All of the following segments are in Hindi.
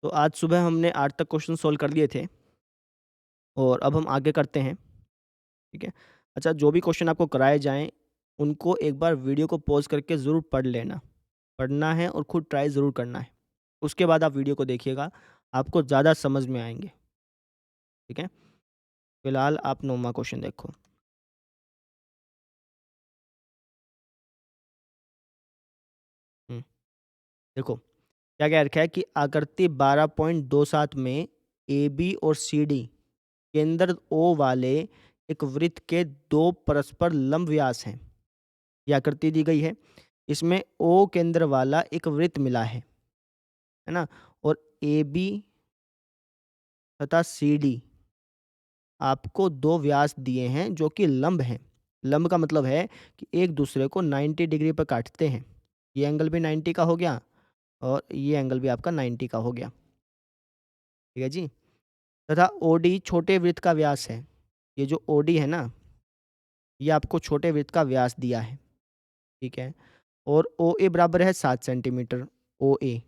तो आज सुबह हमने 8 तक क्वेश्चन सॉल्व कर लिए थे और अब हम आगे करते हैं, ठीक है? अच्छा, जो भी क्वेश्चन आपको कराए जाएँ, उनको एक बार वीडियो को पॉज़ करके ज़रूर पढ़ लेना। पढ़ना है और खुद ट्राई ज़रूर करना है। उसके बाद आप वीडियो को देखिएगा, आपको ज़्यादा समझ में आएँगे, ठीक है? फिलहाल आप 9वाँ क्वेश्चन देखो। हुँ, देखो, क्या कह रखा है कि आकृति 12.27 में एबी और सीडी केंद्र ओ वाले एक वृत्त के 2 परस्पर लंब व्यास हैं। ये आकृति दी गई है। इसमें ओ केंद्र वाला एक वृत्त मिला है ना? और एबी तथा सीडी आपको 2 व्यास दिए हैं जो कि लंब हैं। लंब का मतलब है कि एक दूसरे को 90 डिग्री पर काटते हैं। ये एंगल भी 90 का हो गया और ये एंगल भी आपका 90 का हो गया। ठीक है जी? तथा ओडी छोटे वृत्त का व्यास है। ये जो ओडी है ना, ये आपको छोटे वृत्त का व्यास दिया है। ठीक है? और ओए बराबर है 7 सेंटीमीटर। ओए,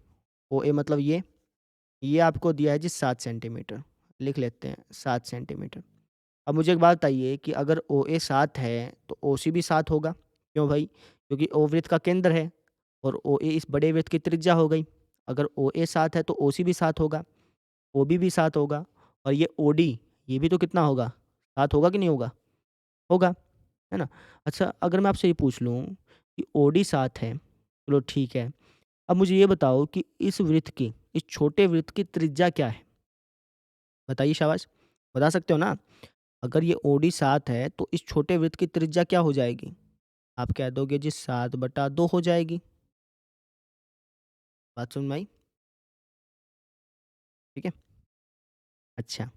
ओए मतलब ये आपको दिया है जी 7 सेंटीमीटर। लिख लेते हैं 7 सेंटीमीटर। अब मुझे एक बात बताइए कि अगर ओए 7 है, तो ओसी भी 7 होगा। क्यों भाई? क्योंकि ओ वृत्त का केंद्र है और ओए इस बड़े वृत्त की त्रिज्या हो गई। अगर ओए 7 है, तो ओसी भी 7 होगा, ओबी भी 7 होगा और ये ओडी, ये भी तो कितना होगा? 7 होगा कि नहीं होगा? होगा, है ना? अच्छा, अगर मैं आपसे ये पूछ लूँ कि ओडी 7 है, चलो ठीक है। अब मुझे ये बताओ कि इस वृत्त की, इस छोटे वृत्त की त्रिज्या क्या है? बताइए शाबाश। बता सकते हो ना? अगर ये ओडी 7 है, तो इस छोटे वृत्त की त्रिज्या क्या हो जाएगी? आप कह दोगे जी 7/2 हो जाएगी। बात समझ में आई? ठीक है? अच्छा,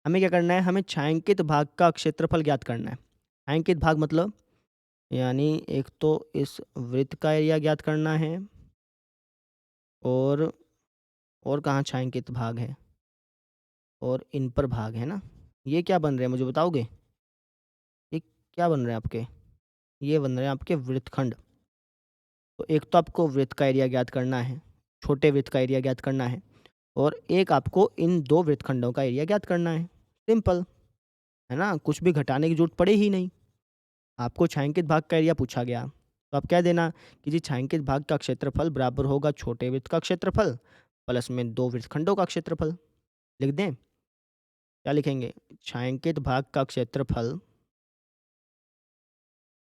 हमें क्या करना है? हमें छायांकित भाग का क्षेत्रफल ज्ञात करना है। छायांकित भाग मतलब यानी एक तो इस वृत्त का एरिया ज्ञात करना है और और कहाँ छायांकित भाग है? और इन पर भाग है ना? ये क्या बन रहे हैं मुझे बताओगे? ये क्या बन रहे हैं आपके? ये बन रहे हैं आपके वृत्तखंड। तो एक तो आपको वृत्त का एरिया ज्ञात करना है, छोटे वृत्त का एरिया ज्ञात करना है और एक आपको इन 2 वृत्तखंडों का एरिया ज्ञात करना है। सिंपल, है ना? कुछ भी घटाने की ज़रूरत पड़े ही नहीं। आपको छायांकित भाग का एरिया पूछा गया, तो आप कह देना कि जी छायांकित भाग का क्षेत्रफल बराबर होगा छोटे वृत्त का क्षेत्रफल प्लस में 2 वृत्तखंडों का क्षेत्रफल। लिख दें? क्या लिखेंगे? छायांकित भाग का क्षेत्रफल,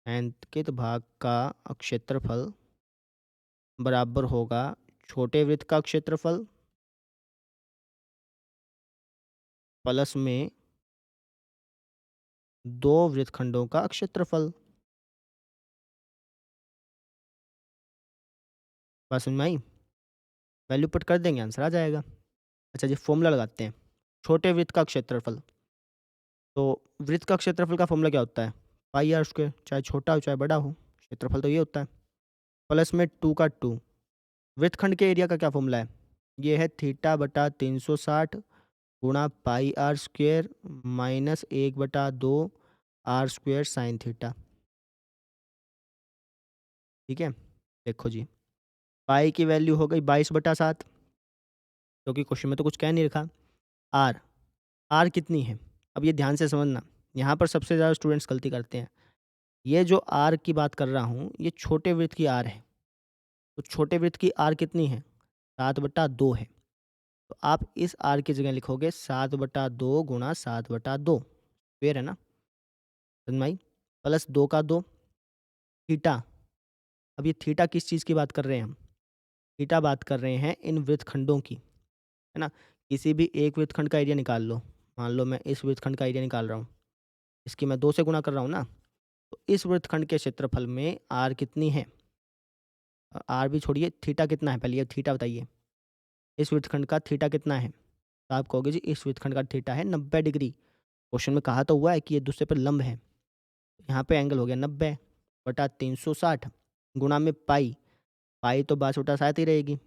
छायांकित भाग का क्षेत्रफल बराबर होगा छोटे वृत्त का क्षेत्रफल प्लस में 2 वृत्तखंडों का क्षेत्रफल। बात समझ में आई? वैल्यू पुट कर देंगे, आंसर आ जाएगा। अच्छा जी, फॉर्मूला लगाते हैं। छोटे वृत्त का क्षेत्रफल, तो वृत्त का क्षेत्रफल का फॉर्मूला क्या होता है? पाई आर स्क्वायर, चाहे छोटा हो चाहे बड़ा हो, क्षेत्रफल तो ये होता है। प्लस में 2 का 2। वृत्तखंड के एरिया का क्या फॉर्मूला है? ये है थीटा बटा 360 गुणा pi r square minus 1/2 r square sine theta. ठीक है? देखो जी, पाई की वैल्यू हो गई 22/7, क्योंकि क्वेश्चन में तो कुछ कह नहीं रखा। आर, आर कितनी है? अब ये ध्यान से समझना, यहाँ पर सबसे ज़्यादा स्टूडेंट्स गलती करते हैं। ये जो आर की बात कर रहा हूँ, ये छोटे वृत्त की आर है। तो छोटे वृत्त की आर कितनी है? 7/2 है। तो आप इस आर की जगह लिखोगे 7/2 गुणा 7/2, स्क्वायर है ना? समझ में आई? प्लस 2 का 2, थीटा। अब ये थीटा किस चीज़ की बात कर रहे हैं हम? थीटा बात कर रहे हैं इन वृत्तखंडों की, है ना? किसी भी एक वृत्तखंड का एरिया निकाल लो। मान लो मैं इस वृत्तखंड का एरिया निकाल रहा हूँ, इसकी मैं 2 से गुणा कर रहा हूँ ना, तो इस वृत्तखंड के क्षेत्रफल में आर कितनी है? आर भी छोड़िए, थीटा कितना है? पहले ये थीटा बताइए। इस वृत्तखंड का थीटा कितना है? तो आप कहोगे जी इस वृत्तखंड का थीटा है 90 डिग्री। क्वेश्चन में कहा तो हुआ है कि ये दूसरे पर लंब है। यहाँ पे एंगल हो गया 90 बटा 360 गुणा में पाई, पाई तो 22/7 ही रहेगी,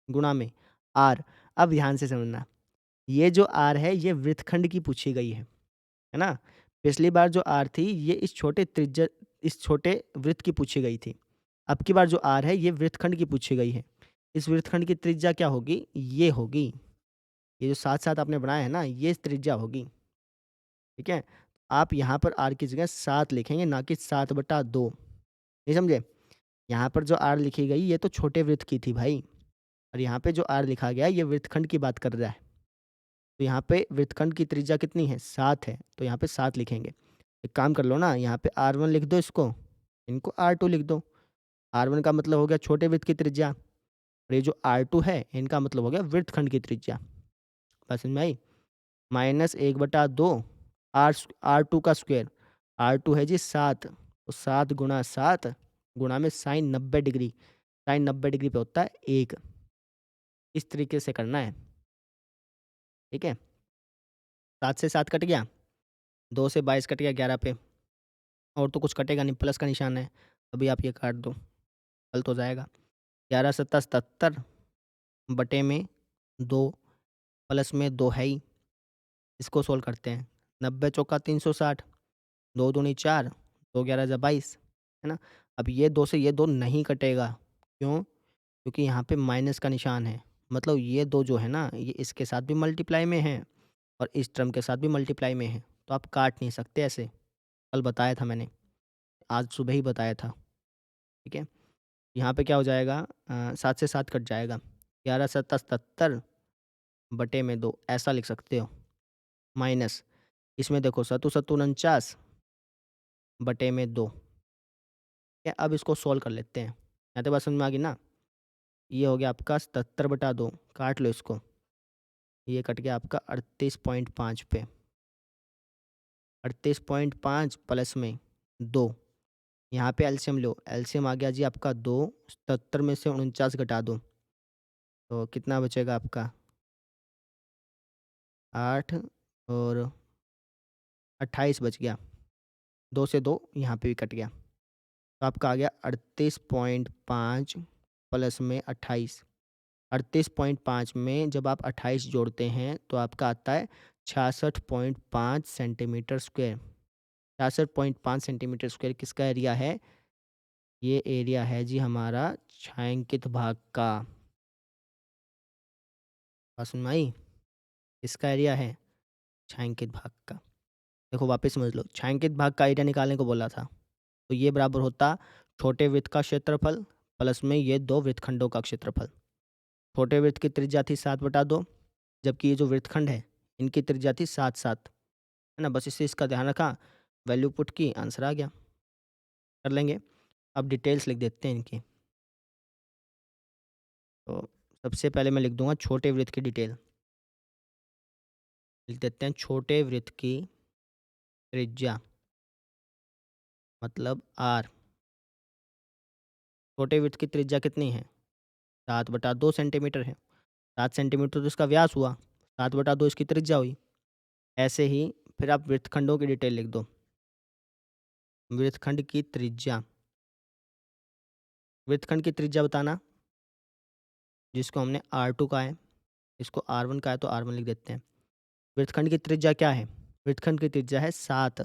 गुणा में आर। अब ध्यान से समझना, ये जो आर है ये वृत्तखंड की पूछी गई है ना? पिछली बार जो आर थी ये इस छोटे वृत्त की पूछी गई थी। अब की बार जो आर है ये वृत्तखंड की पूछी गई है। इस वृत्तखंड की त्रिज्या क्या होगी? ये होगी। ये जो 7-7 आपने बनाया है ना, ये त्रिज्या होगी, ठीक है? आप यहाँ पर r की जगह 7 लिखेंगे, ना कि 7/2। नहीं समझे? यहाँ पर जो r लिखी गई ये तो छोटे वृत्त की थी भाई, और यहाँ पे जो r लिखा गया है ये वृत्तखंड की बात कर रहा है। तो यहाँ पे वृत्तखंड की त्रिज्या कितनी है? 7 है, तो यहाँ पे 7 लिखेंगे। एक काम कर लो ना, यहाँ पे r1 लिख दो इसको, इनको r2 लिख दो। r1 का मतलब हो गया छोटे वृत्त की त्रिज्या, और ये जो r2 है इनका मतलब हो गया वृत्तखंड की त्रिज्या। बात समझ में आई? -1/2 r2 का स्क्वायर, r2 है जी 7, तो 7 गुणा 7 गुणा में साइन 90 डिग्री, साइन 90 डिग्री पे होता है 1। इस तरीके से करना है, ठीक है? 7 से 7 कट गया, 2 से 22 कट गया 11 पे, और तो कुछ कटेगा नहीं, प्लस का निशान है, अभी आप ये काट दो, हल तो जाएगा। 11 सत्ता 77 बटे में 2 प्लस में 2 है ही, इसको सोल्व करते हैं। 90 चौका 360, 2 दूनी 4, 2 11 जा 22, है ना? अब ये 2 से ये 2 नहीं कटेगा, क्यों? क्योंकि यहाँ पे माइनस का निशान है, मतलब ये 2 जो है ना, ये इसके साथ भी मल्टीप्लाई में है और इस टर्म के साथ भी मल्टीप्लाई में है, तो आप काट नहीं सकते ऐसे। कल बताया था मैंने, आज सुबह ही बताया था, ठीक है? यहाँ पे क्या हो जाएगा, 7 से 7 कट जाएगा, 11 सत्ता 77 बटे में 2 ऐसा लिख सकते हो, माइनस इसमें देखो सत्तू सत्तू 49 बटे में 2, ठीक है? अब इसको सोल्व कर लेते हैं। यहाँ तक बात समझ में आ गई ना? ये हो गया आपका 77/2, काट लो इसको, ये कट गया आपका 38.5 पे, 38.5 प्लस में 2, यहाँ पे एलसीएम लो, एलसीएम आ गया जी आपका 2, 77 में से 49 घटा दो, तो कितना बचेगा आपका 8 और 28 बच गया, 2 से 2 यहाँ पे भी कट गया, तो आपका आ गया 38.5 प्लस में 28। 38.5 में जब आप 28 जोड़ते हैं तो आपका आता है 66.5 सेंटीमीटर स्क्वायर। 66.5 सेंटीमीटर स्क्वायर किसका एरिया है? ये एरिया है जी हमारा छायांकित भाग का। बात समझ में आई? इसका एरिया है छायांकित भाग का। देखो वापस समझ लो, छायांकित भाग का एरिया निकालने को बोला था, तो ये बराबर होता छोटे वृत्त का क्षेत्रफल प्लस में ये 2 वृत्तखंडों का क्षेत्रफल। छोटे वृत्त की त्रिज्या थी 7/2, जबकि ये जो वृत्तखंड है इनकी त्रिज्या थी 7-7, है ना? बस इससे इसका ध्यान रखा, वैल्यू पुट की, आंसर आ गया। कर लेंगे। अब डिटेल्स लिख देते हैं इनकी। तो सबसे पहले मैं लिख दूंगा छोटे वृत्त की डिटेल, लिख देते हैं छोटे वृत्त की त्रिज्या मतलब आर। छोटे वृत्त की त्रिज्या कितनी है? 7/2 सेंटीमीटर है। 7 सेंटीमीटर तो इसका व्यास हुआ, 7/2 इसकी त्रिज्या हुई। ऐसे ही फिर आप वृत्तखंडों की डिटेल लिख दो। वृत्तखंड की त्रिज्या, वृत्तखंड की त्रिज्या बताना, जिसको हमने R2 कहा है, इसको R1 कहा है, तो R1 लिख देते हैं। वृत्तखंड की त्रिज्या क्या है? वृत्तखंड की त्रिज्या है 7,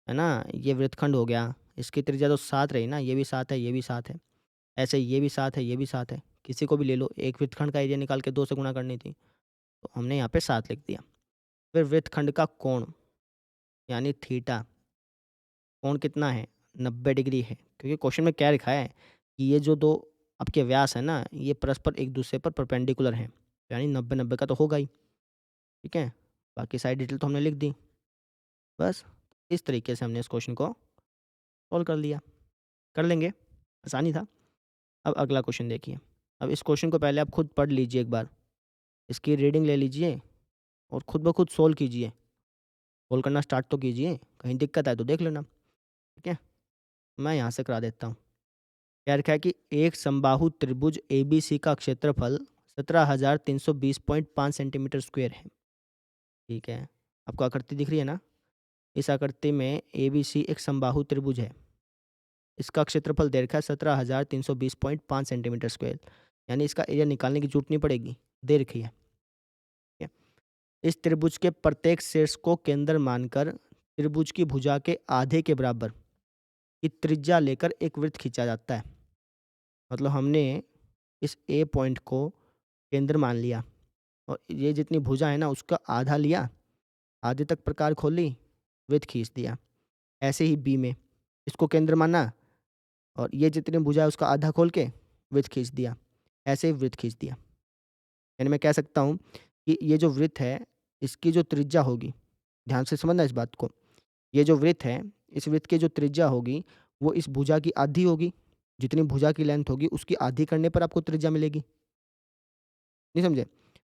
है ना? ये वृत्तखंड हो गया, इसकी त्रिज्या तो 7 रही ना, ये भी 7 है, ये भी 7 है। ऐसे ये भी 7 है, ये भी 7 है। किसी को भी ले लो, एक वृत्तखंड का एरिया निकाल के 2 से गुणा करनी थी, तो हमने यहाँ पे 7 लिख दिया। फिर वृत्तखंड का कोण यानी थीटा, कोण कितना है? 90 डिग्री है, क्योंकि क्वेश्चन में क्या लिखा है कि ये जो 2 आपके व्यास है ना, ये परस्पर एक दूसरे पर परपेंडिकुलर हैं, यानी 90-90 का तो होगा ही, ठीक है? बाकी सारी डिटेल तो हमने लिख दी। बस इस तरीके से हमने इस क्वेश्चन को सॉल्व कर लिया। कर लेंगे, आसानी था। अब अगला क्वेश्चन देखिए। अब इस क्वेश्चन को पहले आप खुद पढ़ लीजिए एक बार, इसकी रीडिंग ले लीजिए और खुद ब खुद सोल्व कीजिए। सोल्व करना स्टार्ट तो कीजिए, कहीं दिक्कत आए तो देख लेना, ठीक है? मैं यहाँ से करा देता हूँ। क्या लिखा है कि एक समबाहु त्रिभुज एबीसी का क्षेत्रफल 17,320.5 सेंटीमीटर स्क्वायर है, ठीक है? आपको आकृति दिख रही है ना? इस आकृति में एबीसी एक समबाहु त्रिभुज है। इसका क्षेत्रफल दे रखा है 17,320.5 सेंटीमीटर स्क्वायर, यानी इसका एरिया निकालने की जरूरत नहीं पड़ेगी, दे रखी है, ठीक है? इस त्रिभुज के प्रत्येक शीर्ष को केंद्र मानकर त्रिभुज की भुजा के आधे के बराबर की त्रिज्या लेकर एक वृत्त खींचा जाता है। मतलब हमने इस ए पॉइंट को केंद्र मान लिया, और ये जितनी भुजा है ना उसका आधा लिया, आधे तक प्रकार खोल ली, वृत्त खींच दिया। ऐसे ही बी में इसको केंद्र माना और ये जितनी भुजा है उसका आधा खोल के वृत्त खींच दिया, ऐसे ही वृत्त खींच दिया। यानी मैं कह सकता हूँ कि ये जो वृत्त है इसकी जो त्रिज्या होगी, ध्यान से समझना इस बात को, ये जो वृत्त है इस वृत्त की जो त्रिज्या होगी वो इस भुजा की आधी होगी। जितनी भुजा की लेंथ होगी उसकी आधी करने पर आपको त्रिज्या मिलेगी। नहीं समझे?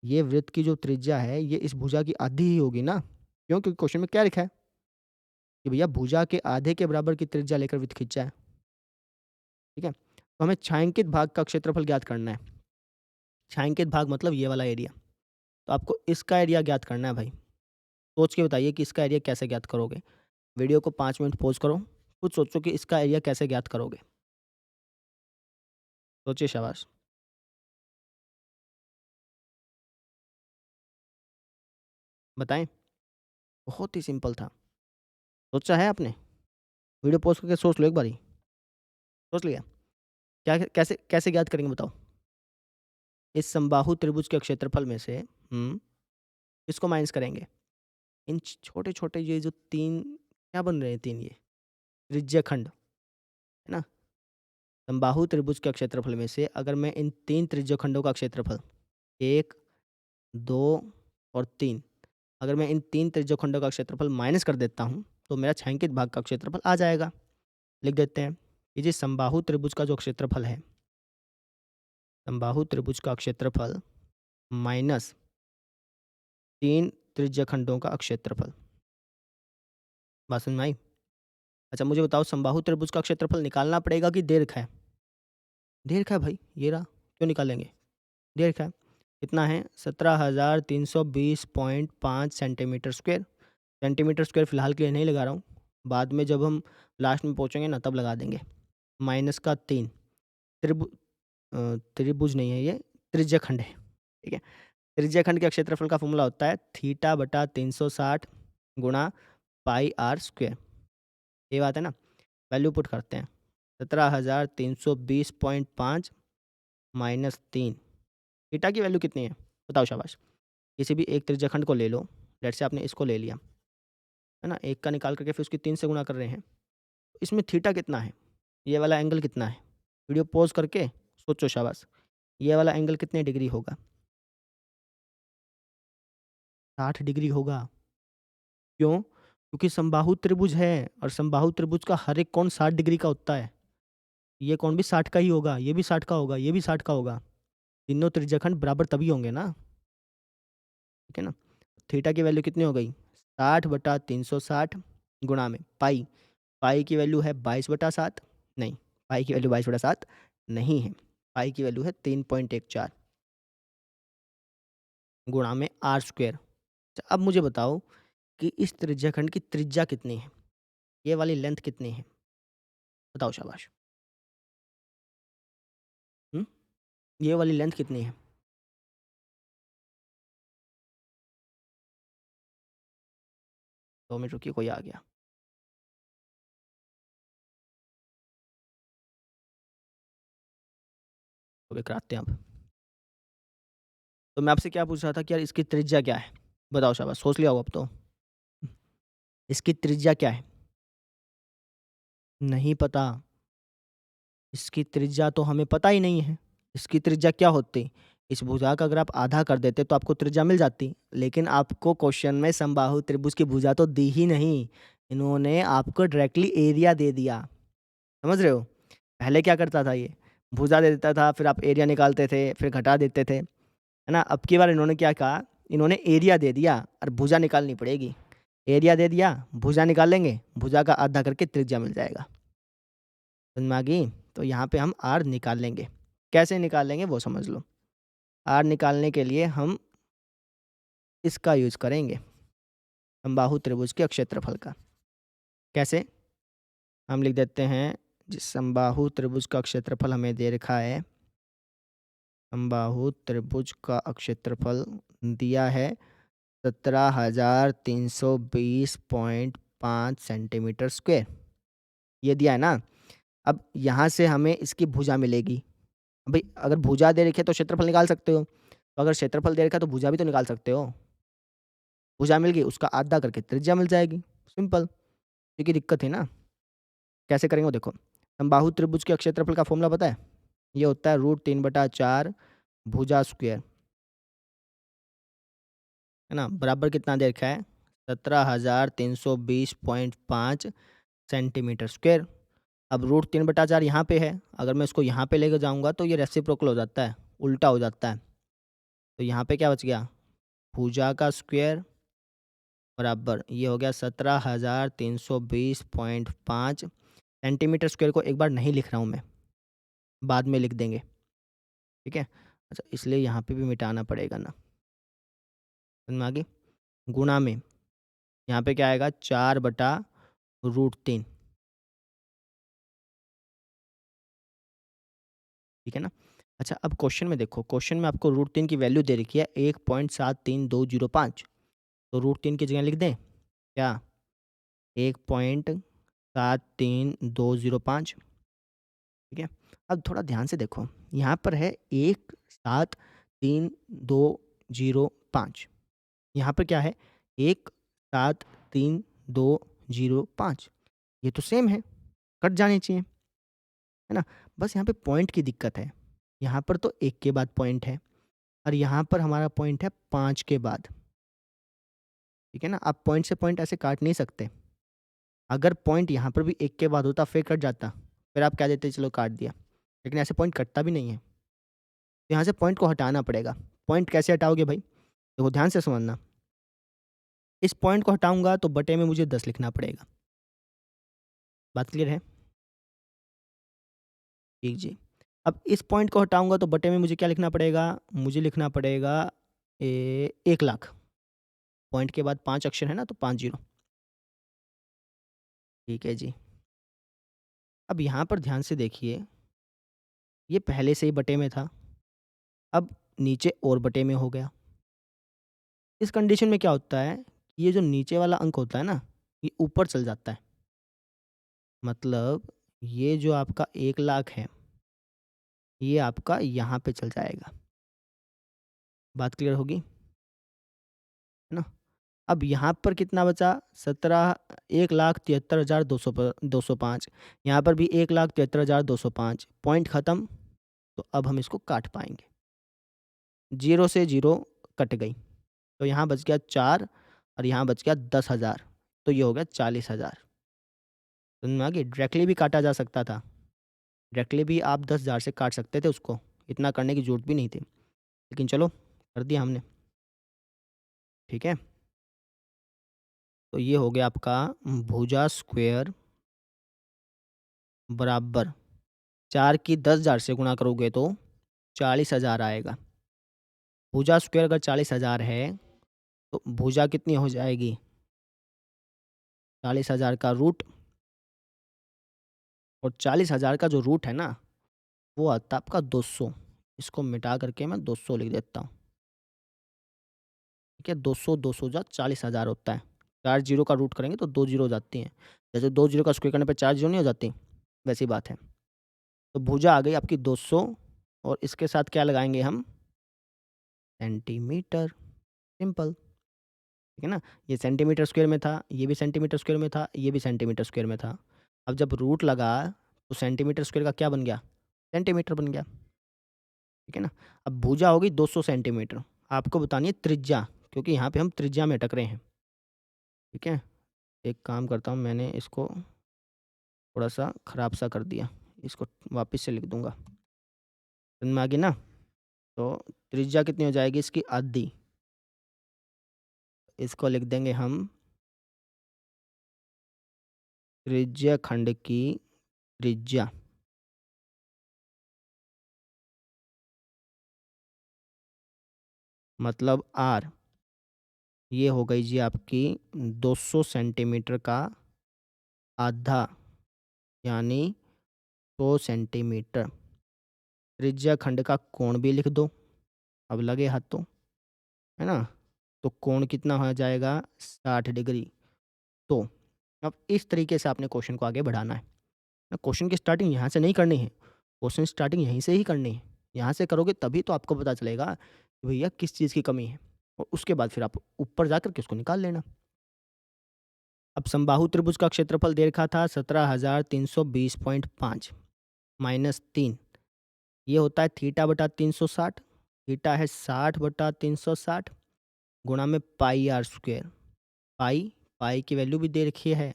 ये वृत्त की जो त्रिज्या है ये इस भुजा की आधी ही होगी ना। क्यों? क्योंकि क्वेश्चन में क्या लिखा है कि भैया भुजा के आधे के बराबर की त्रिज्या लेकर वृत्त खींचा है। ठीक है, तो हमें छायांकित भाग का क्षेत्रफल ज्ञात करना है। छायांकित भाग मतलब ये वाला एरिया। तो आपको इसका एरिया ज्ञात करना है भाई। सोच के बताइए कि इसका एरिया कैसे ज्ञात करोगे। वीडियो को 5 मिनट पॉज करो, खुद सोचो कि इसका एरिया कैसे ज्ञात करोगे। सोचिए, शाबाश। बताएं। बहुत ही सिंपल था। सोचा है आपने? वीडियो पॉज करके सोच लो एक बारी। सोच लिया? क्या कैसे कैसे ज्ञात करेंगे बताओ? इस समबाहु त्रिभुज के क्षेत्रफल में से इसको माइनस करेंगे। इन छोटे-छोटे ये जो 3 क्या बन रहे हैं 3 ये? त्रिज्यखंड, है ना? समबाहु त्रिभुज के क्षेत्रफल में से अगर मैं इन 3 त्रिज्यखंडों का क्षेत्रफल 1, 2 और 3 अगर मैं इन 3 त्रिज्यखंडों का क्षेत्रफल माइनस कर देता हूँ, तो मेरा छायांकित भाग का क्षेत्रफल आ जाएगा। लिख देते हैं। ये जो समबाहु त्रिभुज का जो क्षेत्रफल है, समबाहु त्रिभुज का क्षेत्रफल माइनस 3 त्रिज्यखंडों का क्षेत्रफल। बात समझ में आई? अच्छा मुझे बताओ समबाहु त्रिभुज का क्षेत्रफल निकालना पड़ेगा कि दीर्घ है? दीर्घ है भाई, ये रहा। क्यों निकालेंगे? दीर्घ है। कितना है? 17,320.5 सेंटीमीटर स्क्वायर। सेंटीमीटर स्क्वायर फ़िलहाल के लिए नहीं लगा रहा हूँ। बाद में जब हम लास्ट में पहुँचेंगे ना तब लगा देंगे। माइनस का 3 त्रिभु त्रिभुज नहीं है ये, त्रिज्यखंड है। ठीक है? त्रिज्यखंड के क्षेत्रफल का फ़ॉर्मूला होता है थीटा बटा 360 गुणा पाई आर स्क्वायर। ये बात है ना? वैल्यू पुट करते हैं। 17,320.5 माइनस 3। थीटा की वैल्यू कितनी है? बताओ शाबाश। किसी भी एक त्रिज्यखंड को ले लो। लेट्स से आपने इसको ले लिया, है ना? 1 का निकाल करके फिर उसकी 3 से गुणा कर रहे हैं। तो इसमें थीटा कितना है? ये वाला एंगल कितना है? वीडियो पॉज़ करके सोचो शाबाश। ये वाला एंगल कितने डिग्री होगा? 60 डिग्री होगा। क्यों? क्योंकि समबाहु त्रिभुज है और समबाहु त्रिभुज का हर एक कोण 60 डिग्री का होता है। ये कोण भी 60 का ही होगा, ये भी 60 का होगा, ये भी 60 का होगा। तीनों त्रिज्यखंड बराबर तभी होंगे ना। ठीक है ना? थीटा की वैल्यू कितनी हो गई? 60/360 गुणा में पाई। पाई की वैल्यू है 22/7। नहीं, पाई की वैल्यू 22/7 नहीं है। पाई की वैल्यू है 3.14 गुणा में आर स्क्वायर। अच्छा, अब मुझे बताओ कि इस त्रिज्याखंड की त्रिज्या कितनी है? ये वाली लेंथ कितनी है? बताओ शाबाश। हुँ? ये वाली लेंथ कितनी है? 2 मिनट रुकिए, कोई आ गया। ओके, कराते हैं अब। तो मैं आपसे क्या पूछ रहा था कि यार इसकी त्रिज्या क्या है? बताओ शाबाश, सोच लिया होगा अब तो। इसकी त्रिज्या क्या है? नहीं पता। इसकी त्रिज्या तो हमें पता ही नहीं है। इसकी त्रिज्या क्या होती? इस भुजा का अगर आप आधा कर देते तो आपको त्रिज्या मिल जाती। लेकिन आपको क्वेश्चन में समबाहु त्रिभुज की भुजा तो दी ही नहीं। इन्होंने आपको डायरेक्टली एरिया दे दिया। समझ रहे हो? पहले क्या करता था ये? भुजा दे देता था, फिर आप एरिया निकालते थे, फिर घटा देते थे। है ना? अब की बार इन्होंने क्या कहा? इन्होंने एरिया दे दिया और भुजा निकालनी पड़ेगी। एरिया दे दिया, भुजा निकाल लेंगे, भुजा का आधा करके त्रिज्या मिल जाएगा। समझ में आ गई? तो यहाँ पे हम आर निकाल लेंगे। कैसे निकाल लेंगे वो समझ लो। आर निकालने के लिए हम इसका यूज़ करेंगे, समबाहु त्रिभुज के क्षेत्रफल का। कैसे? हम लिख देते हैं जिस समबाहु त्रिभुज का क्षेत्रफल हमें दे रखा है, समबाहु त्रिभुज का क्षेत्रफल दिया है 17,320.5 सेंटीमीटर स्क्वायर। ये दिया है ना? अब यहाँ से हमें इसकी भुजा मिलेगी। भई अगर भुजा दे रखी है तो क्षेत्रफल निकाल सकते हो। तो अगर क्षेत्रफल दे रखा है तो भुजा भी तो निकाल सकते हो। भुजा मिल गई, उसका आधा करके त्रिज्या मिल जाएगी, सिंपल। क्योंकि दिक्कत है ना, कैसे करेंगे वो देखो। समबाहु त्रिभुज के क्षेत्रफल का फॉर्मूला पता है? ये होता है √3/4 भुजा स्क्वायर, है ना, बराबर कितना दे रखा है? 17,320.5 सेंटीमीटर स्क्वायर। अब √3/4 यहाँ पे है, अगर मैं इसको यहाँ पे लेके जाऊँगा तो ये रेसिप्रोकल हो जाता है, उल्टा हो जाता है। तो यहाँ पे क्या बच गया? भुजा का स्क्वायर बराबर ये हो गया 17,320.5 सेंटीमीटर स्क्वायर को एक बार नहीं लिख रहा हूँ मैं, बाद में लिख देंगे, ठीक है? अच्छा, इसलिए यहाँ पे भी मिटाना पड़ेगा ना, समझ में आ गई? गुणा में यहाँ पे क्या आएगा? 4/√3, ठीक है ना? अच्छा, अब क्वेश्चन में देखो, क्वेश्चन में आपको √3 की वैल्यू दे रखी है 1.73205, तो √3 की जगह लिख दें क्या? 1.73205, ठीक है? अब थोड़ा ध्यान से देखो, यहाँ पर है 1.73205, यहाँ पर क्या है? 1.73205, ये तो सेम है, कट जाने चाहिए, है ना? बस यहाँ पे पॉइंट की दिक्कत है। यहाँ पर तो 1 के बाद पॉइंट है और यहाँ पर हमारा पॉइंट है 5 के बाद, ठीक है ना? आप पॉइंट से पॉइंट ऐसे काट नहीं सकते। अगर पॉइंट यहाँ पर भी 1 के बाद होता फिर कट जाता, फिर आप क्या देते? चलो काट दिया, लेकिन ऐसे पॉइंट कटता भी नहीं है। तो यहाँ से पॉइंट को हटाना पड़ेगा। पॉइंट कैसे हटाओगे भाई? देखो ध्यान से समझना। इस पॉइंट को हटाऊँगा तो बटे में मुझे 10 लिखना पड़ेगा। बात क्लियर है? ठीक जी। अब इस पॉइंट को हटाऊँगा तो बटे में मुझे क्या लिखना पड़ेगा? मुझे लिखना पड़ेगा 1 लाख। पॉइंट के बाद 5 अक्षर है ना, तो 5 जीरो। ठीक है जी। अब यहाँ पर ध्यान से देखिए, ये पहले से ही बटे में था, अब नीचे और बटे में हो गया। इस कंडीशन में क्या होता है, ये जो नीचे वाला अंक होता है ना, ये ऊपर चल जाता है। मतलब ये जो आपका 1 लाख है, ये आपका यहाँ पे चल जाएगा। बात क्लियर होगी, है ना? अब यहाँ पर कितना बचा? 1,73,205। यहाँ पर भी 1,73,205। पॉइंट ख़त्म, तो अब हम इसको काट पाएँगे। 0 से 0 कट गई, तो यहाँ बच गया 4 और यहाँ बच गया 10,000, तो ये हो गया 40,000। समझ में आ गई? डायरेक्टली भी काटा जा सकता था। डायरेक्टली भी आप 10,000 से काट सकते थे उसको, इतना करने की ज़रूरत भी नहीं थी। लेकिन चलो, कर दिया हमने, ठीक है? तो ये हो गया आपका भुजा स्क्वायर बराबर 4 की 10,000 से गुणा करोगे तो 40,000 आएगा। भुजा स्क्वायर अगर 40,000 है, तो भुजा कितनी हो जाएगी? 40,000 का रूट, और 40,000 का जो रूट है ना, वो आता है आपका 200। इसको मिटा करके मैं 200 लिख देता हूँ, ठीक है? 200 200 जा 40,000 होता है। 4 जीरो का रूट करेंगे तो 2 जीरो हो जाती हैं। जैसे 2 जीरो का स्क्वायर करने पे 4 जीरो नहीं हो जाती? वैसी बात है। तो भुजा आ गई आपकी 200, और इसके साथ क्या लगाएँगे हम? सेंटीमीटर, सिंपल, ठीक है ना? ये सेंटीमीटर स्क्वायर में था, ये भी सेंटीमीटर स्क्वायर में था, ये भी सेंटीमीटर स्क्वायर में था। अब जब रूट लगा, तो सेंटीमीटर स्क्वायर का क्या बन गया? सेंटीमीटर बन गया, ठीक है ना? अब भुजा हो गई 200 सेंटीमीटर। आपको बतानी है त्रिज्या, क्योंकि यहाँ पे हम त्रिज्या में अटक रहे हैं, ठीक है? एक काम करता हूँ, मैंने इसको थोड़ा-सा खराब-सा कर दिया, इसको वापस से लिख दूँगा। समझ में आ गई ना? तो त्रिज्या कितनी हो जाएगी इसकी? आधी। इसको लिख देंगे हम त्रिज्या खंड की त्रिज्या, मतलब आर। ये हो गई जी आपकी 200 सेंटीमीटर का आधा, यानी 100 सेंटीमीटर। त्रिज्या खंड का कोण भी लिख दो, अब लगे हाथ तो, है ना? तो कोण कितना हो जाएगा? 60 डिग्री। तो अब इस तरीके से आपने क्वेश्चन को आगे बढ़ाना है ना। क्वेश्चन की स्टार्टिंग यहाँ से नहीं करनी है, क्वेश्चन स्टार्टिंग यहीं से ही करनी है। यहाँ से करोगे तभी तो आपको पता चलेगा कि भैया किस चीज़ की कमी है, और उसके बाद फिर आप ऊपर जाकर के उसको निकाल लेना। अब समबाहु त्रिभुज का क्षेत्रफल दे रखा था 17,320.5 माइनस 3, ये होता है थीटा बटा 360, थीटा है 60 बटा 360 गुणा में पाई आर स्क्वायर। पाई पाई की वैल्यू भी दे रखी है,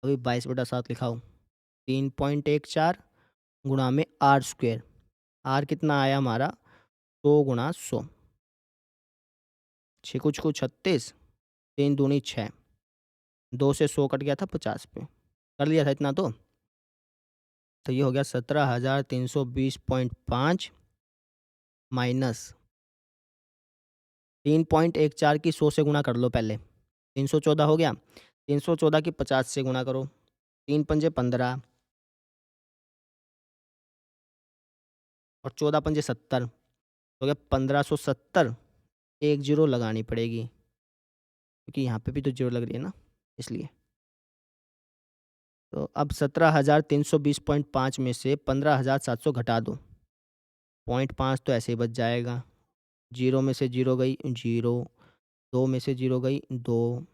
अभी 22/7 लिखा हूँ। 3.14 गुणा में आर स्क्वायर, आर कितना आया हमारा 100 गुणा 100, 6 कुछ को 36, 3 दूनी 6, 2 से 100 कट गया था 50 पे, कर लिया था इतना तो ये हो गया 17,320.5 माइनस 3.14 की 100 से गुणा कर लो पहले, 314 हो गया, 314 की 50 से गुणा करो, 3 पंजे 15 और 14 पंजे 70, तो क्या 1570, एक जीरो लगानी पड़ेगी क्योंकि यहाँ पे भी तो जीरो लग रही है ना, इसलिए। तो अब 17,320.5 में से 15,700 घटा दो, 0.5 तो ऐसे ही बच जाएगा, जीरो में से जीरो गई जीरो, 2 में से जीरो गई 2,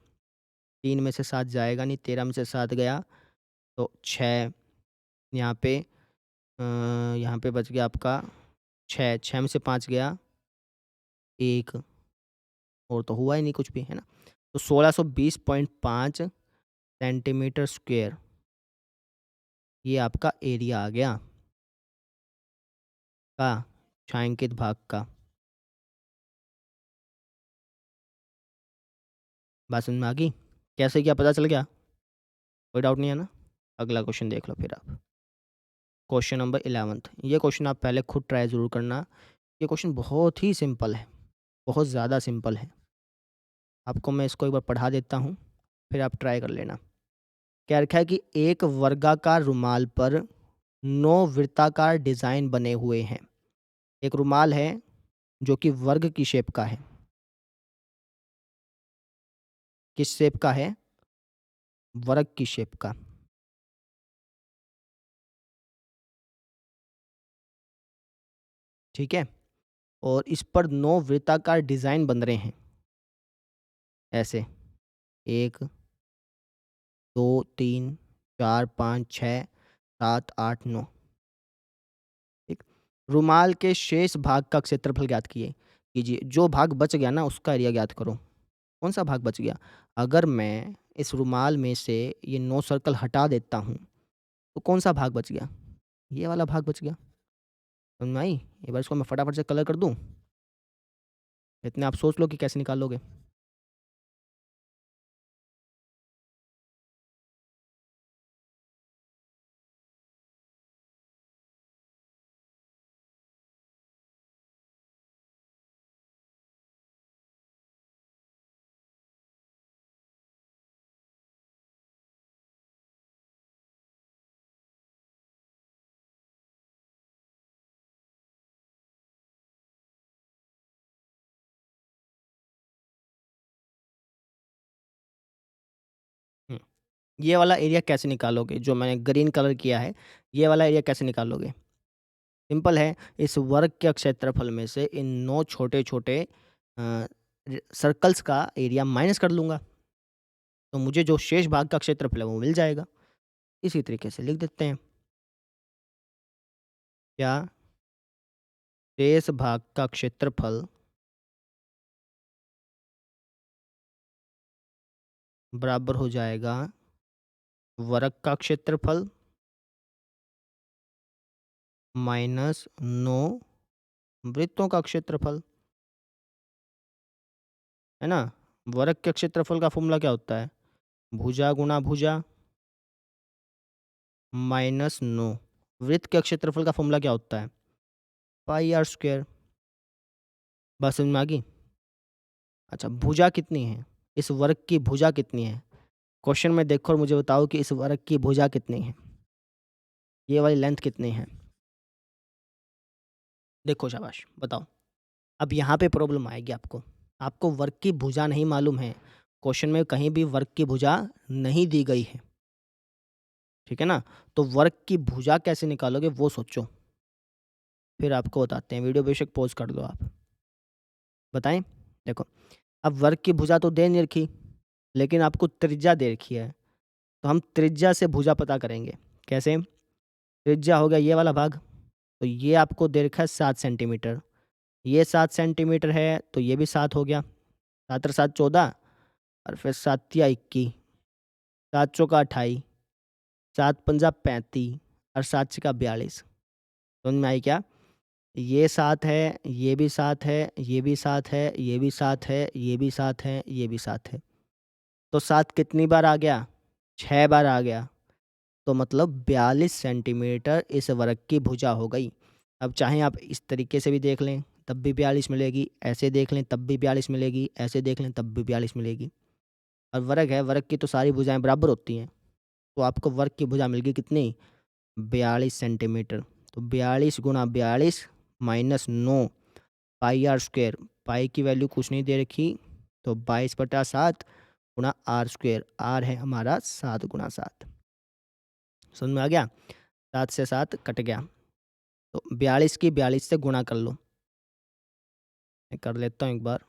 3 में से 7 जाएगा नहीं, 13 में से 7 गया तो 6, यहाँ पे यहाँ पे बच गया आपका 6, 6 में से 5 गया 1, और तो हुआ ही नहीं कुछ भी, है ना। तो 1620.5 सेंटीमीटर स्क्वायर ये आपका एरिया आ गया का छायांकित भाग का। बात समझ में आ गई? कैसे क्या पता चल गया? कोई डाउट नहीं है ना? अगला क्वेश्चन देख लो फिर आप। क्वेश्चन नंबर 11th, ये क्वेश्चन आप पहले खुद ट्राई ज़रूर करना। ये क्वेश्चन बहुत ही सिंपल है, बहुत ज़्यादा सिंपल है। आपको मैं इसको एक बार पढ़ा देता हूँ, फिर आप ट्राई कर लेना। क्या रखा है कि एक वर्गाकार रुमाल पर 9 वृत्ताकार डिज़ाइन बने हुए हैं। एक रुमाल है जो कि वर्ग की शेप का है। किस शेप का है? वर्ग की शेप का। ठीक है? और इस पर 9 वृत्ताकार डिज़ाइन बन रहे हैं। ऐसे 1, 2, 3, 4, 5, 6, 7, 8, 9। ठीक? रुमाल के शेष भाग का क्षेत्रफल ज्ञात कीजिए। जो भाग बच गया ना उसका एरिया ज्ञात करो। कौन सा भाग बच गया? अगर मैं इस रुमाल में से ये 9 सर्कल हटा देता हूँ, तो कौन सा भाग बच गया? ये वाला भाग बच गया। समझ में आई? एक बार इसको मैं फटाफट से कलर कर दूँ? इतने आप सोच लो कि कैसे निकालोगे। हुँ। ये वाला एरिया कैसे निकालोगे? जो मैंने ग्रीन कलर किया है, ये वाला एरिया कैसे निकालोगे? सिंपल है, इस वर्ग के क्षेत्रफल में से इन 9 छोटे-छोटे सर्कल्स का एरिया माइनस कर लूँगा। तो मुझे जो शेष भाग का क्षेत्रफल है वो मिल जाएगा। इसी तरीके से लिख देते हैं। क्या शेष भाग का क्षेत्रफल बराबर हो जाएगा वर्ग का क्षेत्रफल माइनस 9 वृत्तों का क्षेत्रफल, है ना? वर्ग के क्षेत्रफल का फ़ॉर्मूला क्या होता है? भुजा गुणा भुजा माइनस 9। वृत्त के क्षेत्रफल का फ़ॉर्मूला क्या होता है? पाई आर स्क्वायर। बात समझ में आ गई? अच्छा, भुजा कितनी है? इस वर्ग की भुजा कितनी है? क्वेश्चन में देखो और मुझे बताओ कि इस वर्ग की भुजा कितनी है? ये वाली लेंथ कितनी है? देखो शाबाश, बताओ। अब यहाँ पे प्रॉब्लम आएगी आपको। आपको वर्ग की भुजा नहीं मालूम है। क्वेश्चन में कहीं भी वर्ग की भुजा नहीं दी गई है। ठीक है ना? तो वर्ग की भुजा कैसे निकालोगे वो सोचो। फिर आपको बताते हैं। वीडियो बेशक पॉज़ कर दो आप। बताएं। देखो, अब वर्ग की भुजा तो दे नहीं रखी, लेकिन आपको त्रिज्या दे रखी है, तो हम त्रिज्या से भुजा पता करेंगे। कैसे? त्रिज्या हो गया ये वाला भाग, तो ये आपको दे रखा है 7 सेंटीमीटर, ये 7 सेंटीमीटर है, तो ये भी 7 हो गया। 7 और 7 14, और फिर 7 या 21, 7 चौका 28, 7 पंजा 35, और 7 छक्का 42। समझ में आई क्या? ये 7 है, ये भी 7 है, ये भी 7 है, ये भी 7 है, ये भी 7 है, ये भी 7 है। तो 7 कितनी बार आ गया? 6 बार आ गया। तो मतलब 42 सेंटीमीटर इस वर्ग की भुजा हो गई। अब चाहे आप इस तरीके से भी देख लें तब भी 42 मिलेगी, ऐसे देख लें तब भी 42 मिलेगी, ऐसे देख लें तब भी 42 मिलेगी। और वर्ग है, वर्ग की तो सारी भुजाएं बराबर होती हैं, तो आपको वर्ग की भुजा मिल गई कितनी? 42 सेंटीमीटर। तो 42 गुणा 42 माइनस 9 पाई आर स्क्वेयर। पाई की वैल्यू कुछ नहीं दे रखी, तो 22/7 गुणा आर स्क्वेयर। आर है हमारा 7 गुणा 7। समझ में आ गया? 7 से 7 कट गया, तो 42 की 42 से गुणा कर लो। मैं कर लेता हूँ एक बार।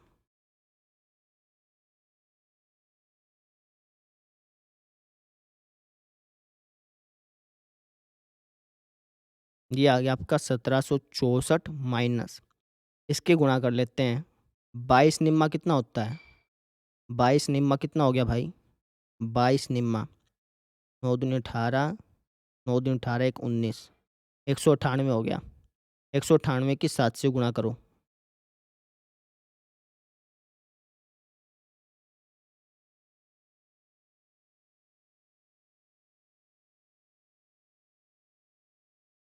ये आ गया आपका 1764 माइनस, इसके गुणा कर लेते हैं। 22 निम्मा कितना होता है? 22 निम्मा कितना हो गया भाई? 22 निम्मा 9 दूनी 18, 9 दूनी 18, 1 19, 198 हो गया। 198 की 7 से गुणा करो।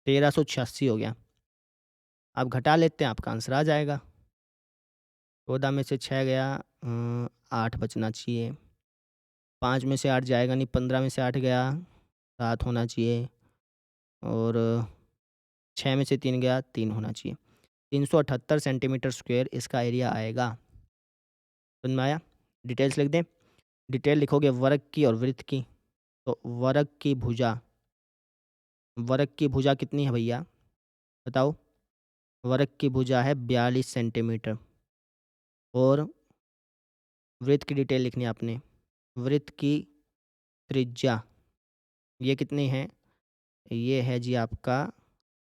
तेरह सौ छियासी हो गया। अब घटा लेते हैं, आपका आंसर आ जाएगा। 14 में से 6 गया, 8 बचना चाहिए। 5 में से 8 जाएगा नहीं, 15 में से 8 गया, 7 होना चाहिए। और 6 में से 3 गया, 3 होना चाहिए। 378 सेंटीमीटर स्क्वायर इसका एरिया आएगा। समझ में आया? डिटेल्स लिख दें। डिटेल लिखोगे वर्ग की और वृत्त की। तो वर्ग की भुजा कितनी है भैया? बताओ। वर्ग की भुजा है 42 सेंटीमीटर। और वृत्त की डिटेल लिखनी है आपने। वृत्त की त्रिज्या ये कितनी है? ये है जी आपका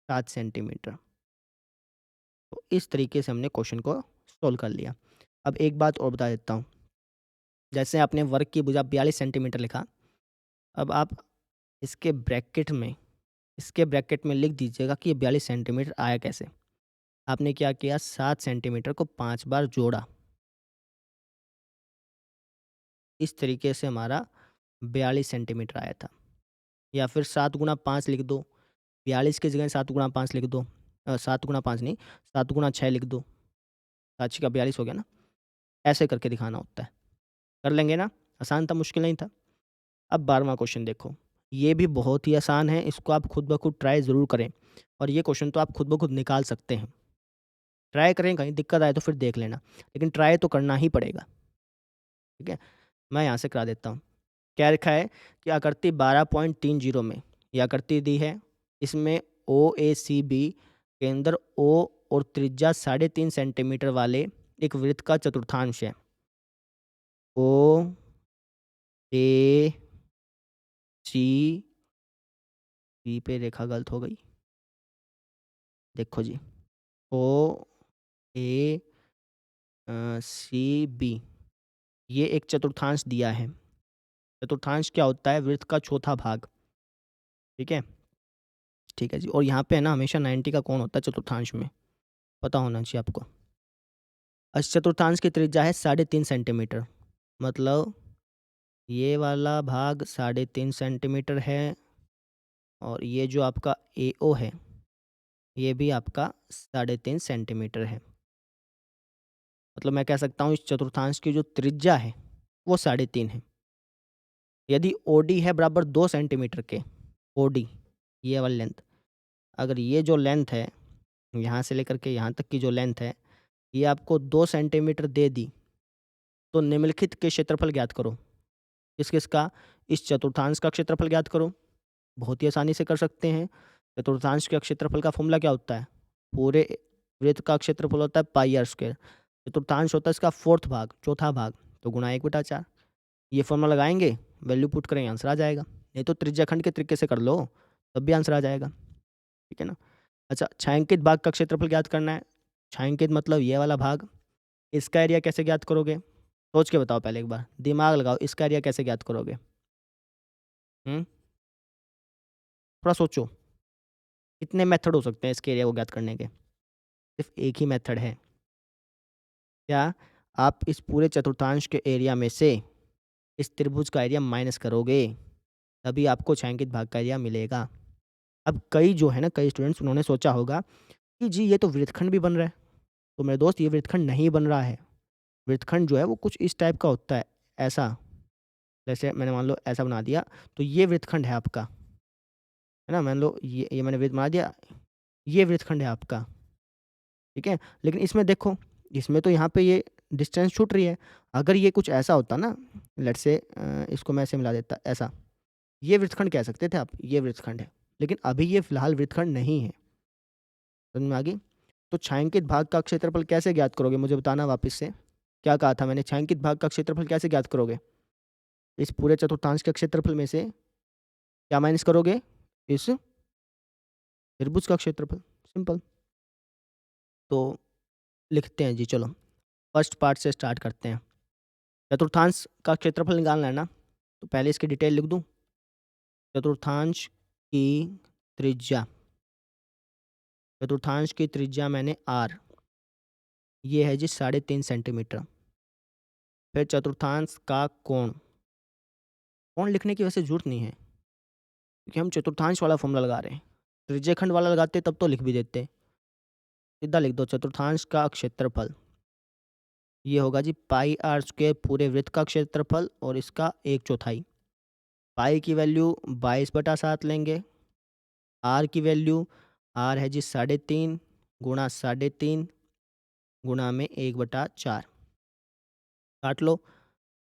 7 सेंटीमीटर। तो इस तरीके से हमने क्वेश्चन को सोल्व कर लिया। अब एक बात और बता देता हूँ। जैसे आपने वर्ग की भुजा 42 सेंटीमीटर लिखा, अब आप इसके ब्रैकेट में लिख दीजिएगा कि ये 42 सेंटीमीटर आया कैसे। आपने क्या किया? 7 सेंटीमीटर को 5 बार जोड़ा। इस तरीके से हमारा 42 सेंटीमीटर आया था। या फिर 7 गुणा 5 लिख दो। 42 की जगह 7 गुणा 5 लिख दो। 7 गुणा 5 नहीं, 7 गुणा 6 लिख दो। 7 छक्का 42 हो गया ना? ऐसे करके दिखाना होता है। कर लेंगे ना? आसान था, मुश्किल नहीं था। अब 12वां क्वेश्चन देखो। ये भी बहुत ही आसान है, इसको आप खुद ब खुद ट्राई ज़रूर करें। और ये क्वेश्चन तो आप खुद ब खुद निकाल सकते हैं। ट्राई करें, कहीं दिक्कत आए तो फिर देख लेना, लेकिन ट्राई तो करना ही पड़ेगा। ठीक है? मैं यहाँ से करा देता हूँ। क्या लिखा है कि आकृति 12.30 में ये आकृति दी है। इसमें OACB केंद्र O और त्रिज्या 3.5 सेंटीमीटर वाले एक वृत्त का चतुर्थांश है। OACB पे रेखा गलत हो गई। देखो जी, OACB ये एक चतुर्थांश दिया है। चतुर्थांश क्या होता है? वृत्त का चौथा भाग। ठीक है? ठीक है जी। और यहाँ पे है ना, हमेशा 90 का कोण होता है चतुर्थांश में, पता होना चाहिए आपको। चतुर्थांश की त्रिज्या है 3.5 सेंटीमीटर। मतलब ये वाला भाग 3.5 सेंटीमीटर है, और ये जो आपका AO है ये भी आपका 3.5 सेंटीमीटर है। मतलब मैं कह सकता हूँ इस चतुर्थांश की जो त्रिज्या है वो 3.5 है। यदि OD है बराबर 2 सेंटीमीटर के, OD ये वाली लेंथ, अगर ये जो लेंथ है यहाँ से लेकर के यहाँ तक की जो लेंथ है ये आपको 2 सेंटीमीटर दे दी, तो निम्नलिखित के क्षेत्रफल ज्ञात करो। किसका? इस चतुर्थांश का क्षेत्रफल ज्ञात करो। बहुत ही आसानी से कर सकते हैं। चतुर्थांश के क्षेत्रफल का फॉर्मूला क्या होता है? पूरे वृत्त का क्षेत्रफल होता है पाई आर स्क्वायर। चतुर्थांश होता है इसका फोर्थ भाग, चौथा भाग, तो गुणा 1/4। ये फॉर्मूला लगाएंगे, वैल्यू पुट करेंगे, आंसर आ जाएगा। नहीं तो त्रिज्याखंड के तरीके से कर लो, तब भी आंसर आ जाएगा। ठीक है ना। अच्छा, छायांकित भाग का क्षेत्रफल ज्ञात करना है। छायांकित मतलब ये वाला भाग। इसका एरिया कैसे ज्ञात करोगे? सोच के बताओ, पहले एक बार दिमाग लगाओ, इसका एरिया कैसे ज्ञात करोगे? थोड़ा सोचो, कितने मेथड हो सकते हैं इसके एरिया को ज्ञात करने के? सिर्फ एक ही मेथड है। क्या? आप इस पूरे चतुर्थांश के एरिया में से इस त्रिभुज का एरिया माइनस करोगे, तभी आपको छायांकित भाग का एरिया मिलेगा। अब कई जो है ना, कई स्टूडेंट्स उन्होंने सोचा होगा कि जी ये तो वृत्तखंड भी बन रहा है। तो मेरे दोस्त, ये वृत्तखंड नहीं बन रहा है। वृत्तखंड जो है वो कुछ इस टाइप का होता है, ऐसा। जैसे मैंने मान लो ऐसा बना दिया, तो ये वृत्तखंड है आपका, है ना। मान लो ये मैंने वृत्त बना दिया, ये वृत्तखंड है आपका। ठीक है, लेकिन इसमें देखो, इसमें तो यहाँ पे ये डिस्टेंस छूट रही है। अगर ये कुछ ऐसा होता ना, लेट्स से इसको मैं ऐसे मिला देता, ऐसा, ये वृत्तखंड कह सकते थे आप, ये वृत्तखंड है। लेकिन अभी ये फिलहाल वृत्तखंड नहीं है। समझ में आ गई? तो छायांकित भाग का क्षेत्रफल कैसे ज्ञात करोगे, मुझे बताना वापस से। क्या कहा था मैंने? छायांकित भाग का क्षेत्रफल कैसे ज्ञात करोगे? इस पूरे चतुर्थांश के क्षेत्रफल में से क्या माइनस करोगे? इस त्रिभुज का क्षेत्रफल। सिंपल। तो लिखते हैं जी, चलो फर्स्ट पार्ट से स्टार्ट करते हैं। चतुर्थांश का क्षेत्रफल निकालना है ना, तो पहले इसकी डिटेल लिख दूं। चतुर्थांश की त्रिज्या, चतुर्थांश की त्रिज्या मैंने आर, ये है जी 3.5 सेंटीमीटर। फिर चतुर्थांश का कोण, कोण लिखने की वैसे जरूरत नहीं है, क्योंकि हम चतुर्थांश वाला फॉर्मूला लगा रहे हैं। त्रिज्यखंड वाला लगाते तब तो लिख भी देते। सीधा लिख दो चतुर्थांश का क्षेत्रफल, ये होगा जी पाई आर स्क्वायर, पूरे वृत्त का क्षेत्रफल और इसका 1/4। पाई की वैल्यू 22/7 लेंगे। आर की वैल्यू, आर है जी 3.5 गुणा 3.5 गुणा में 1/4। काट लो,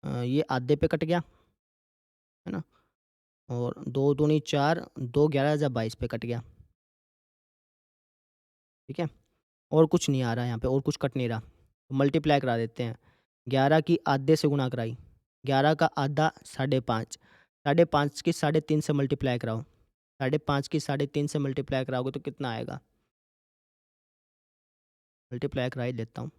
ये आधे पे कट गया, है ना। और 2 दूनी 4, 2 11 या 22 पे कट गया। ठीक है, और कुछ नहीं आ रहा यहाँ पे, और कुछ कट नहीं रहा, तो मल्टीप्लाई करा देते हैं। 11 की आधे से गुणा कराई, 11 का आधा 5.5, 5.5 की 3.5 से मल्टीप्लाई कराओ, 5.5 की 3.5 से मल्टीप्लाई कराओगे तो कितना आएगा? मल्टीप्लाई करा ही लेता हूँ।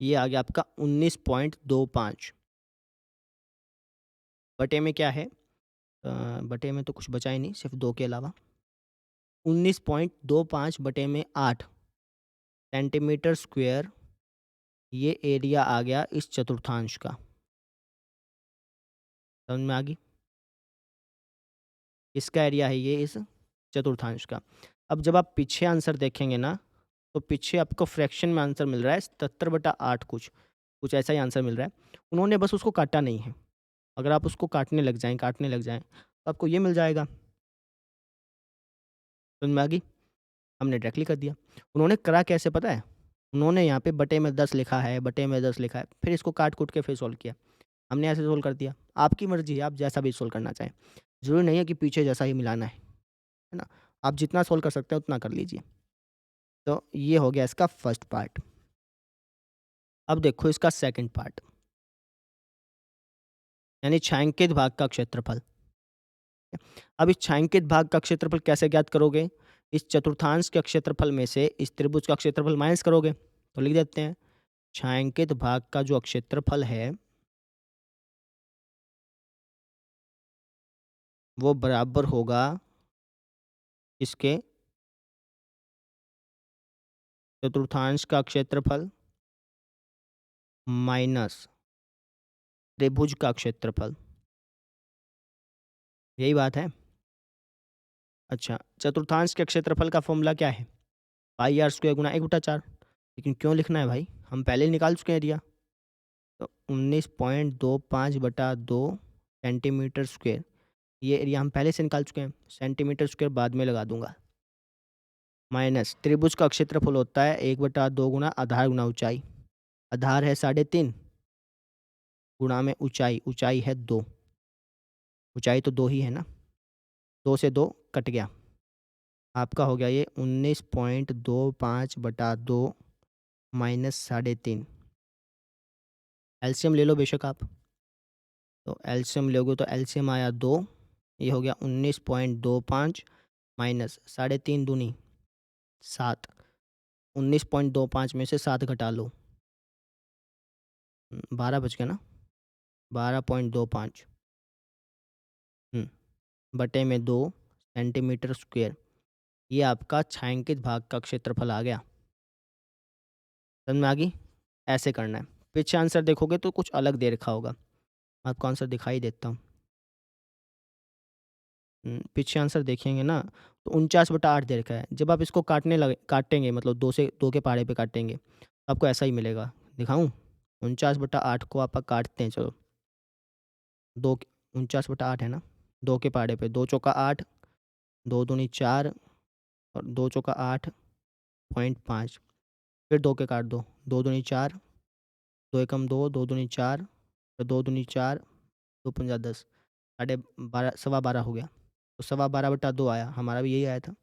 ये आ गया आपका 19.25। बटे में क्या है? बटे में तो कुछ बचा ही नहीं, सिर्फ 2 के अलावा। 19.25 बटे में 8 सेंटीमीटर स्क्वायर, ये एरिया आ गया इस चतुर्थांश का। समझ में आ गई? इसका एरिया है ये इस चतुर्थांश का। अब जब आप पीछे आंसर देखेंगे ना, तो पीछे आपको फ्रैक्शन में आंसर मिल रहा है 77/8, कुछ कुछ ऐसा ही आंसर मिल रहा है। उन्होंने बस उसको काटा नहीं है। अगर आप उसको काटने लग जाएँ तो आपको ये मिल जाएगा। समझ में आ गई? हमने डायरेक्टली कर दिया। उन्होंने करा कैसे पता है? उन्होंने यहाँ पे बटे में 10 लिखा है, बटे में 10 लिखा है, फिर इसको काट-कूट के फिर सॉल्व किया। हमने ऐसे सॉल्व कर दिया। आपकी मर्ज़ी है, आप जैसा भी सॉल्व करना चाहें। ज़रूरी नहीं है कि पीछे जैसा ही मिलाना है ना? आप जितना सॉल्व कर सकते हैं उतना कर लीजिए। तो ये हो गया इसका फर्स्ट पार्ट। अब देखो इसका सेकंड पार्ट, यानी छायांकित भाग का क्षेत्रफल। अब इस छायांकित भाग का क्षेत्रफल कैसे ज्ञात करोगे? इस चतुर्थांश के क्षेत्रफल में से इस त्रिभुज का क्षेत्रफल माइनस करोगे। तो लिख देते हैं, छायांकित भाग का जो क्षेत्रफल है वो बराबर होगा इसके चतुर्थांश का क्षेत्रफल माइनस त्रिभुज का क्षेत्रफल। यही बात है। अच्छा, चतुर्थांश के क्षेत्रफल का फॉर्मूला क्या है? पाई आर स्क्वायर गुणा 1/4। लेकिन क्यों लिखना है भाई? हम पहले ही निकाल चुके हैं एरिया। तो 19.25/2 सेंटीमीटर स्क्वायर, ये एरिया हम पहले से निकाल चुके हैं। सेंटीमीटर स्क्वायर बाद में लगा दूंगा। माइनस त्रिभुज का क्षेत्रफल होता है 1/2 गुणा आधार गुणा ऊंचाई। आधार है 3.5 गुणा में ऊंचाई, ऊंचाई है 2, ऊंचाई तो 2 ही है ना, 2 से 2 कट गया, आपका हो गया ये 19.25/2 माइनस 3.5। एलसीएम ले लो बेशक आप, तो एलसीएम लोगे तो एलसीएम आया 2, ये हो गया 19.25 माइनस 3.5 दूनी 7, 19.25 में से 7 घटा लो, 12 बच गया ना, 12.25 बटे में 2 सेंटीमीटर स्क्वायर, ये आपका छायांकित भाग का क्षेत्रफल आ गया। समझ में आ गई? ऐसे करना है। पीछे आंसर देखोगे तो कुछ अलग दे रखा होगा, आपको आंसर दिखाई देता हूँ। पीछे आंसर देखेंगे ना तो 49/8 दे रखा है। जब आप इसको काटेंगे मतलब 2 से 2 के पहाड़े पे काटेंगे तो आपको ऐसा ही मिलेगा। दिखाऊँ? 49/8 को आप काटते हैं, चलो 2 49/8 है ना, 2 के पहाड़े पे 2 चौका 8, 2 दूनी 4 और 2 चौका 8.5, फिर 2 के काट दो, 2 दूनी 4, 2 एकम 2, 2 दूनी 4, फिर 2 दूनी 4, 2 पंजा 10, 12.5 सवा 12 हो गया। तो सवा 12/2 आया, हमारा भी यही आया था।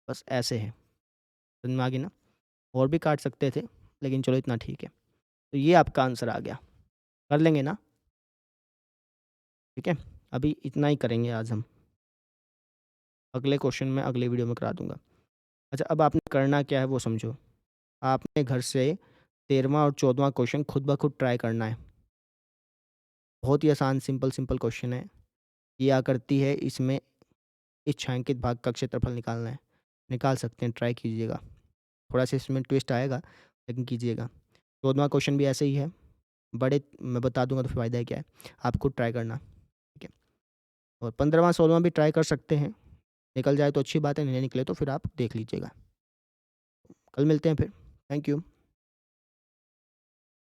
बस ऐसे है, समझ में आ गई ना? और भी काट सकते थे, लेकिन चलो इतना ठीक है। तो ये आपका आंसर आ गया। कर लेंगे ना? ठीक है? अभी इतना ही करेंगे आज हम। अगले क्वेश्चन मैं अगले वीडियो में करा दूँगा। अच्छा, अब आपने करना क्या है वो समझो। आपने घर से 13वां और 14वां क्वेश्चन खुद ब खुद ट्राई करना है। बहुत ही आसान सिंपल क्वेश्चन है। ये आकृति है, इसमें इस छायांकित भाग का क्षेत्रफल निकालना है। निकाल सकते हैं, ट्राई कीजिएगा। थोड़ा-सा इसमें ट्विस्ट आएगा, लेकिन कीजिएगा। 14वां क्वेश्चन भी ऐसे ही है। बड़े मैं बता दूँगा तो फ़ायदा है क्या है? आप खुद ट्राई करना, ठीक है? और 15वां 16वां भी ट्राई कर सकते हैं। निकल जाए तो अच्छी बात है, नहीं निकले तो फिर आप देख लीजिएगा। कल मिलते हैं फिर। Thank you.